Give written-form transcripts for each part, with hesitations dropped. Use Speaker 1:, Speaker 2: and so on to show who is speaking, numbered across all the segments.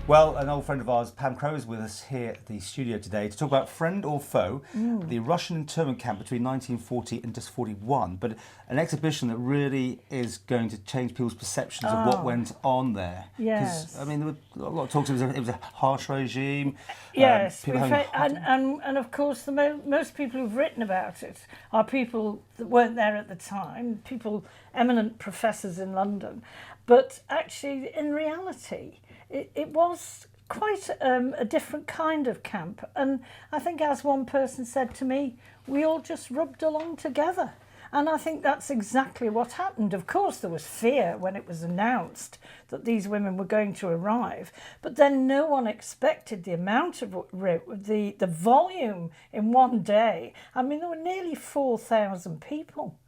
Speaker 1: Well, an old friend of ours, Pam Crow, is with us here at the studio today to talk about Friend or Foe, the Russian internment camp between 1940 and just 41, but an exhibition that really is going to change people's perceptions of what went on there.
Speaker 2: Yes.
Speaker 1: I mean, there were a lot of talks, it was a harsh regime.
Speaker 2: Yes, and of course most people who've written about it are people that weren't there at the time, eminent professors in London, but actually in reality it was quite a different kind of camp. And I think, as one person said to me, we all just rubbed along together. And I think that's exactly what happened. Of course, there was fear when it was announced that these women were going to arrive, but then no one expected the amount of the volume in one day. I mean, there were nearly 4,000 people.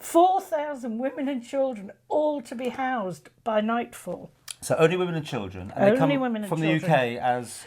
Speaker 2: 4,000 women and children, all to be housed by nightfall.
Speaker 1: So only women and children, and they come from the UK as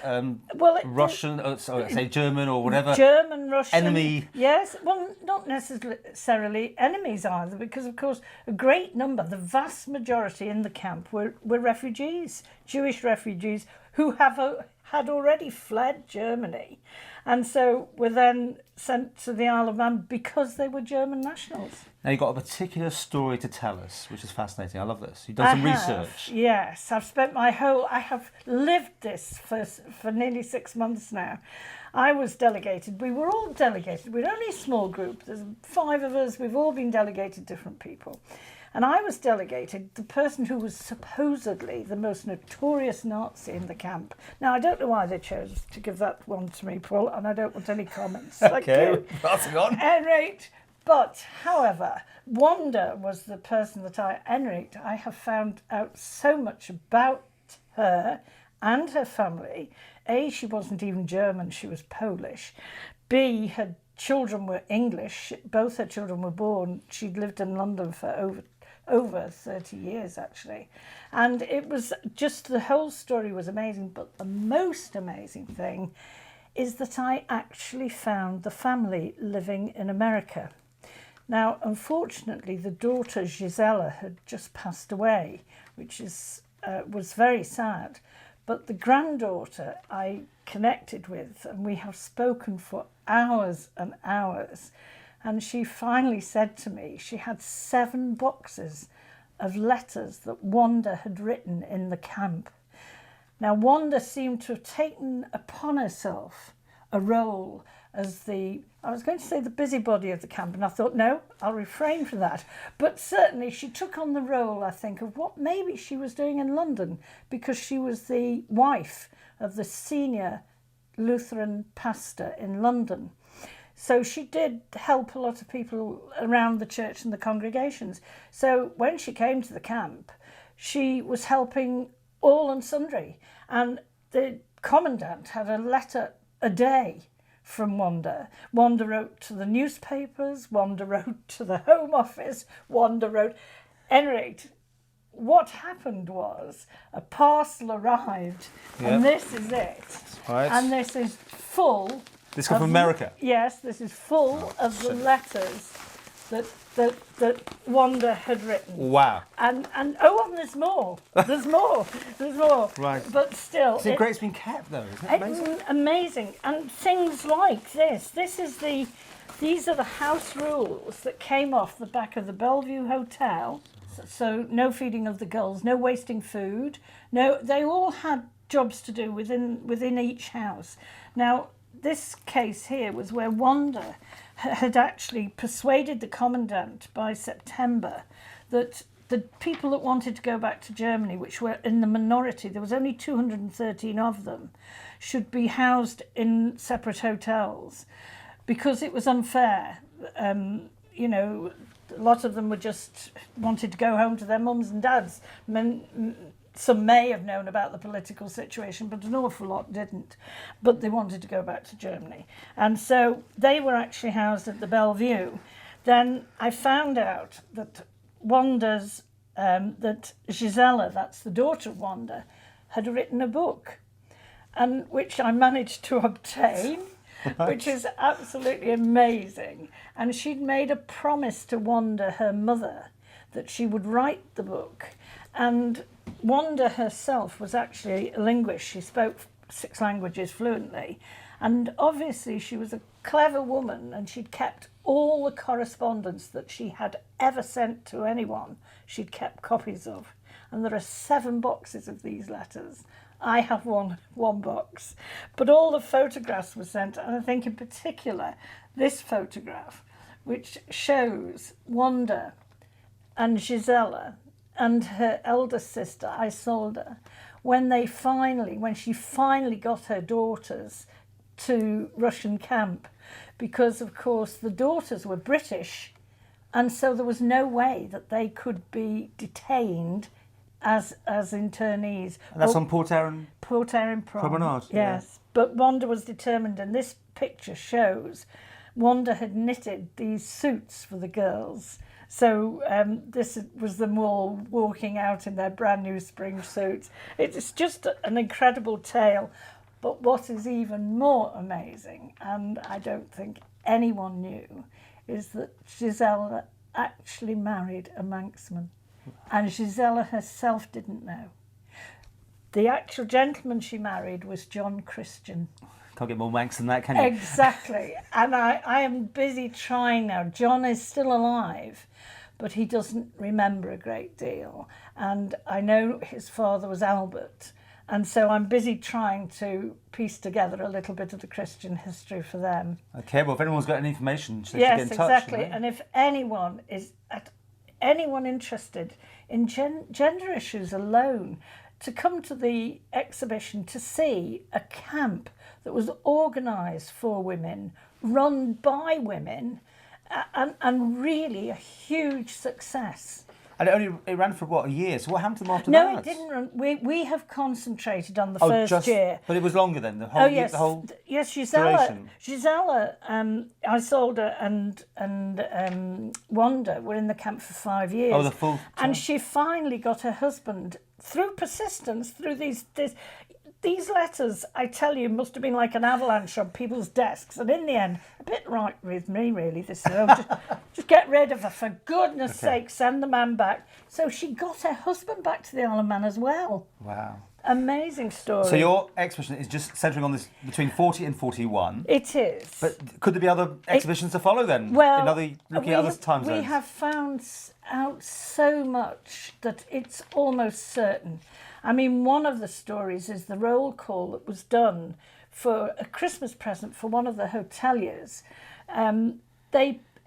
Speaker 1: Russian, say German or whatever.
Speaker 2: German, Russian.
Speaker 1: Enemy.
Speaker 2: Yes, well, not necessarily enemies either, because of course a great number, the vast majority in the camp were refugees, Jewish refugees who had already fled Germany, and so were then sent to the Isle of Man because they were German nationals.
Speaker 1: Now you've got a particular story to tell us, which is fascinating. I love this. You've done some research.
Speaker 2: Yes, I have lived this for nearly 6 months now. I was delegated, we were all delegated, we're only a small group, there's 5 of us, we've all been delegated different people. And I was delegated the person who was supposedly the most notorious Nazi in the camp. Now, I don't know why they chose to give that one to me, Paul, and I don't want any comments.
Speaker 1: Okay, passing on.
Speaker 2: At any rate, but, however, Wanda was the person that I have found out so much about her and her family. A, she wasn't even German, she was Polish. B, her children were English. Both her children were born. She'd lived in London for over 30 years, actually. And it was just, the whole story was amazing, but the most amazing thing is that I actually found the family living in America. Now, unfortunately, the daughter Gisela had just passed away, which was very sad. But the granddaughter I connected with, and we have spoken for hours and hours, and she finally said to me she had 7 boxes of letters that Wanda had written in the camp. Now, Wanda seemed to have taken upon herself a role as I was going to say the busybody of the camp, and I thought, no, I'll refrain from that. But certainly she took on the role, I think, of what maybe she was doing in London, because she was the wife of the senior Lutheran pastor in London. So she did help a lot of people around the church and the congregations. So when she came to the camp, she was helping all and sundry. And the commandant had a letter a day from Wanda. Wanda wrote to the newspapers, Wanda wrote to the Home Office, Wanda wrote... Anyway, what happened was a parcel arrived, and this is it.
Speaker 1: Right.
Speaker 2: And this is full...
Speaker 1: This comes from America?
Speaker 2: Yes, this is full of the letters that Wanda had written.
Speaker 1: Wow.
Speaker 2: And there's more. There's more.
Speaker 1: Right.
Speaker 2: But still...
Speaker 1: It's great it's been kept, though, isn't it? Amazing.
Speaker 2: It's amazing. And things like this. These are the house rules that came off the back of the Bellevue Hotel. So no feeding of the gulls, no wasting food. No, they all had jobs to do within each house. Now, this case here was where Wanda had actually persuaded the commandant by September that the people that wanted to go back to Germany, which were in the minority, there was only 213 of them, should be housed in separate hotels because it was unfair. You know, a lot of them were just wanted to go home to their mums and dads. Some may have known about the political situation, but an awful lot didn't. But they wanted to go back to Germany. And so they were actually housed at the Bellevue. Then I found out that that Gisela, that's the daughter of Wanda, had written a book, and which I managed to obtain, which is absolutely amazing. And she'd made a promise to Wanda, her mother, that she would write the book. And Wanda herself was actually a linguist. She spoke 6 languages fluently. And obviously she was a clever woman, and she'd kept all the correspondence that she had ever sent to anyone. She'd kept copies of. And there are 7 boxes of these letters. I have one box. But all the photographs were sent, and I think in particular this photograph, which shows Wanda and Gisela and her elder sister, Isolde, when she finally got her daughters to Russian camp, because of course the daughters were British, and so there was no way that they could be detained as internees.
Speaker 1: And that's on Port Erin
Speaker 2: Promenade. Yes,
Speaker 1: yeah.
Speaker 2: But Wanda was determined, and this picture shows Wanda had knitted these suits for the girls. So this was them all walking out in their brand new spring suits. It's just an incredible tale. But what is even more amazing, and I don't think anyone knew, is that Gisela actually married a Manxman. And Gisela herself didn't know. The actual gentleman she married was John Christian.
Speaker 1: Can't get more Manx than that, can you?
Speaker 2: Exactly. And I am busy trying now. John is still alive, but he doesn't remember a great deal. And I know his father was Albert. And so I'm busy trying to piece together a little bit of the Christian history for them.
Speaker 1: Okay, well, if anyone's got any information, they should
Speaker 2: yes,
Speaker 1: get in touch.
Speaker 2: Exactly. And if anyone interested in gender issues alone, to come to the exhibition to see a camp that was organised for women, run by women, and really a huge success.
Speaker 1: And it ran for what, a year? So what happened to them after that?
Speaker 2: No, it didn't run. We have concentrated on the first year.
Speaker 1: But it was longer then, the whole
Speaker 2: yes.
Speaker 1: year, the whole
Speaker 2: yes,
Speaker 1: duration.
Speaker 2: Gisela, Isolde and Wanda were in the camp for 5 years.
Speaker 1: Oh, the full time.
Speaker 2: And she finally got her husband through persistence, through these letters, I tell you, must have been like an avalanche on people's desks. And in the end, a bit right with me, really, this just get rid of her, for goodness sake, send the man back. So she got her husband back to the Isle of Man as well.
Speaker 1: Wow.
Speaker 2: Amazing story.
Speaker 1: So your exhibition is just centering on this between 40 and 41.
Speaker 2: It is.
Speaker 1: But could there be other exhibitions to follow then?
Speaker 2: Well,
Speaker 1: looking at other time zones?
Speaker 2: We have found out so much that it's almost certain. I mean, one of the stories is the roll call that was done for a Christmas present for one of the hoteliers.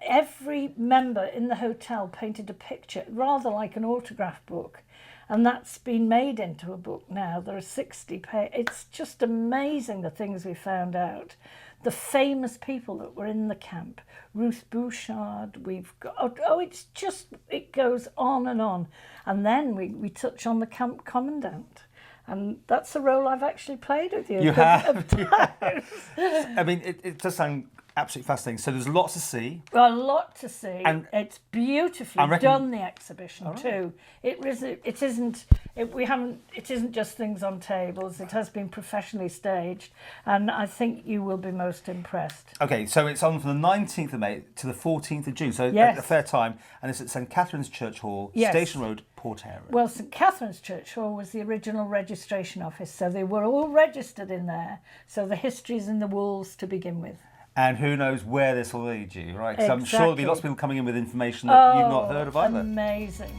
Speaker 2: Every member in the hotel painted a picture, rather like an autograph book, and that's been made into a book now. There are 60 pages. It's just amazing the things we found out. The famous people that were in the camp, Ruth Bouchard, we've got, it goes on. And then we touch on the camp commandant. And that's a role I've actually played with you.
Speaker 1: You have. I mean, it does sound absolutely fascinating. So there's lots to see.
Speaker 2: Well, a lot to see.
Speaker 1: And
Speaker 2: it's beautifully done, the exhibition too. It isn't just things on tables. It has been professionally staged, and I think you will be most impressed.
Speaker 1: Okay, so it's on from the 19th of May to the 14th of June, so
Speaker 2: yes.
Speaker 1: a fair time, and it's at St Catherine's Church Hall,
Speaker 2: yes.
Speaker 1: Station Road, Port Erin.
Speaker 2: Well, St Catherine's Church Hall was the original registration office, so they were all registered in there, so the history's in the walls to begin with.
Speaker 1: And who knows where this will lead you, right? Because
Speaker 2: Exactly.
Speaker 1: I'm sure there'll be lots of people coming in with information that you've not heard of either.
Speaker 2: Amazing.